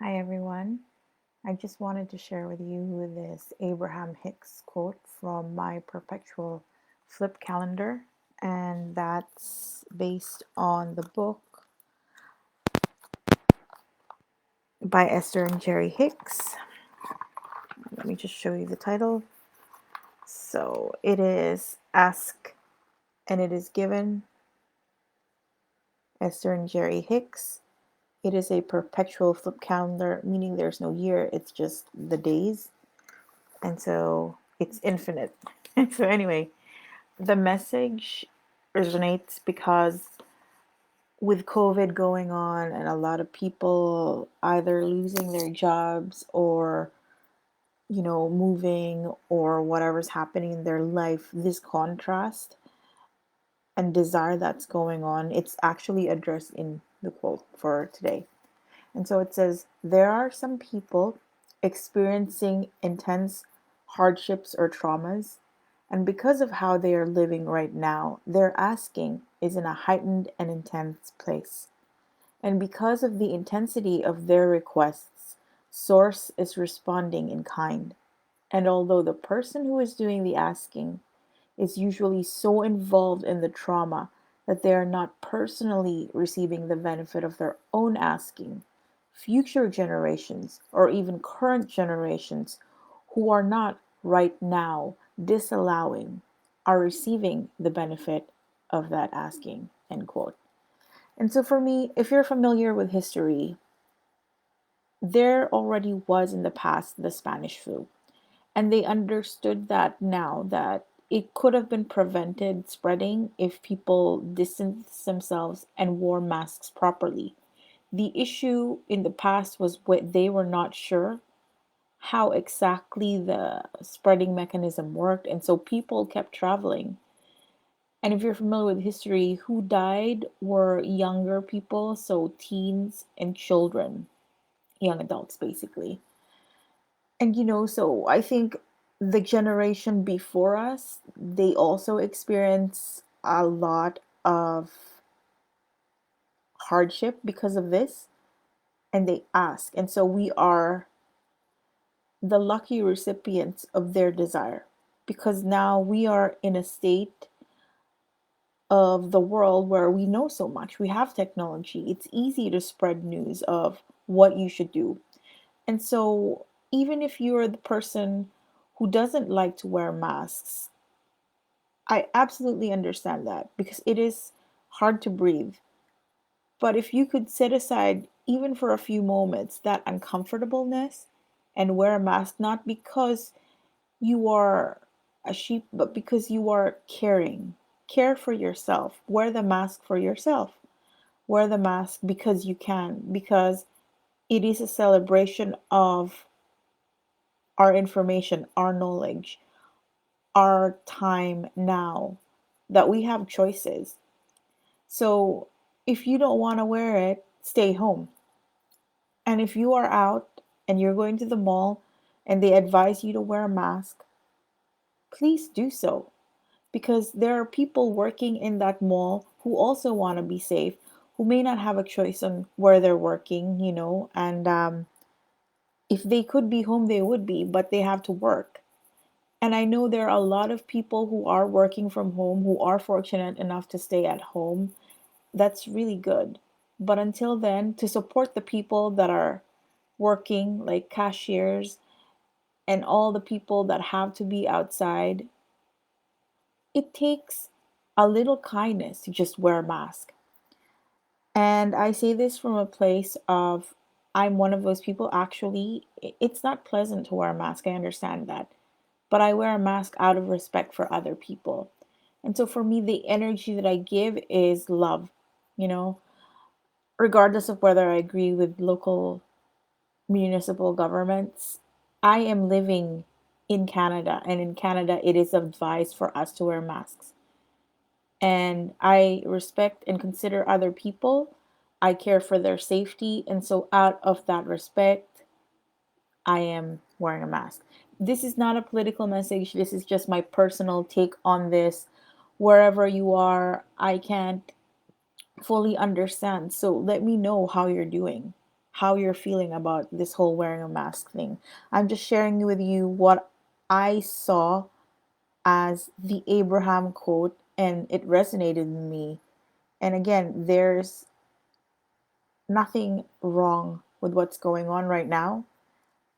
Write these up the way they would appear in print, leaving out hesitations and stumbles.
Hi everyone. I just wanted to share with you this Abraham-Hicks quote from my perpetual flip calendar, and that's based on the book by Esther and Jerry Hicks. Let me just show you the title. So it is Ask and It Is Given, Esther and Jerry Hicks. It is a perpetual flip calendar, meaning there's no year, it's just the days. And so it's infinite. So, anyway, the message resonates because with COVID going on and a lot of people either losing their jobs or, moving or whatever's happening in their life, this contrast and desire that's going on, it's actually addressed in the quote for today. And so it says, there are some people experiencing intense hardships or traumas, and because of how they are living right now, their asking is in a heightened and intense place. And because of the intensity of their requests, Source is responding in kind. And although the person who is doing the asking is usually so involved in the trauma that they are not personally receiving the benefit of their own asking, future generations or even current generations who are not right now disallowing are receiving the benefit of that asking, end quote. And so for me, if you're familiar with history, there already was in the past the Spanish flu. And they understood that now that it could have been prevented spreading if people distanced themselves and wore masks properly. The issue in the past was what they were not sure how exactly the spreading mechanism worked, and so people kept traveling. And if you're familiar with history, who died were younger people, so teens and children, young adults basically. And so I think the generation before us, they also experience a lot of hardship because of this, and they ask. And so we are the lucky recipients of their desire because now we are in a state of the world where we know so much. We have technology. It's easy to spread news of what you should do. And so even if you're the person who doesn't like to wear masks, I absolutely understand that because it is hard to breathe. But if you could set aside, even for a few moments, that uncomfortableness and wear a mask, not because you are a sheep, but because you are caring, care for yourself, wear the mask for yourself, wear the mask because you can, because it is a celebration of our information, our knowledge, our time now, that we have choices. So if you don't want to wear it, stay home. And if you are out and you're going to the mall and they advise you to wear a mask, please do so. Because there are people working in that mall who also want to be safe, who may not have a choice on where they're working, and if they could be home, they would be, but they have to work. And I know there are a lot of people who are working from home who are fortunate enough to stay at home. That's really good. But until then, to support the people that are working, like cashiers and all the people that have to be outside, it takes a little kindness to just wear a mask. And I say this from a place of I'm one of those people actually. It's not pleasant to wear a mask, I understand that. But I wear a mask out of respect for other people. And so for me, the energy that I give is love, you know, regardless of whether I agree with local municipal governments. I am living in Canada, and in Canada, it is advised for us to wear masks. And I respect and consider other people. I care for their safety. And so, out of that respect, I am wearing a mask. This is not a political message. This is just my personal take on this. Wherever you are, I can't fully understand. So, let me know how you're doing. how you're feeling about this whole wearing a mask thing. I'm just sharing with you what I saw as the Abraham quote, and it resonated with me. And again, there's nothing wrong with what's going on right now.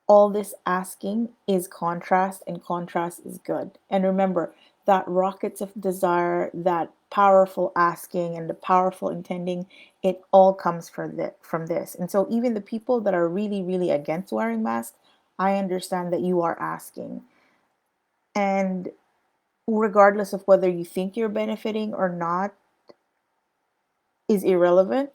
All this asking is contrast, and contrast is good. And remember that rockets of desire, that powerful asking and the powerful intending, it all comes from this. And so even the people that are really, really against wearing masks, I understand that you are asking. And regardless of whether you think you're benefiting or not is irrelevant,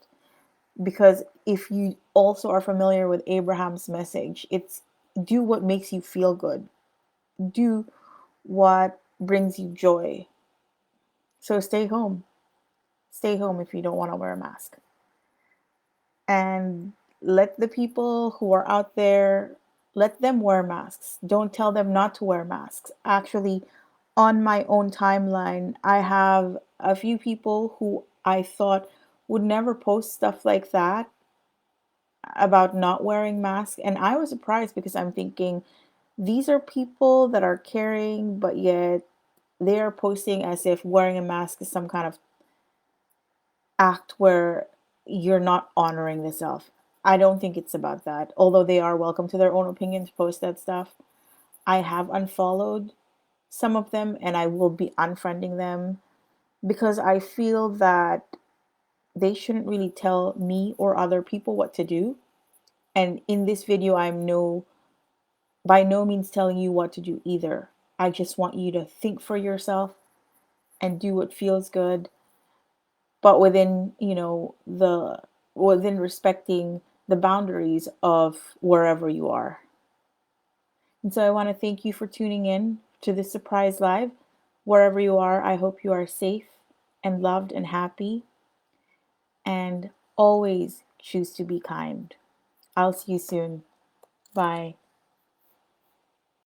because if you also are familiar with Abraham's message, it's do what makes you feel good. Do what brings you joy. So stay home. Stay home if you don't want to wear a mask. And let the people who are out there, let them wear masks. Don't tell them not to wear masks. Actually, on my own timeline, I have a few people who I thought would never post stuff like that about not wearing masks. And I was surprised because I'm thinking these are people that are caring, but yet they are posting as if wearing a mask is some kind of act where you're not honoring the self. I don't think it's about that. Although they are welcome to their own opinion to post that stuff. I have unfollowed some of them and I will be unfriending them because I feel that they shouldn't really tell me or other people what to do. And in this video, I'm by no means telling you what to do either. I just want you to think for yourself and do what feels good, but within, within respecting the boundaries of wherever you are. And so I want to thank you for tuning in to this surprise live. Wherever you are, I hope you are safe and loved and happy, and always choose to be kind. I'll see you soon. Bye.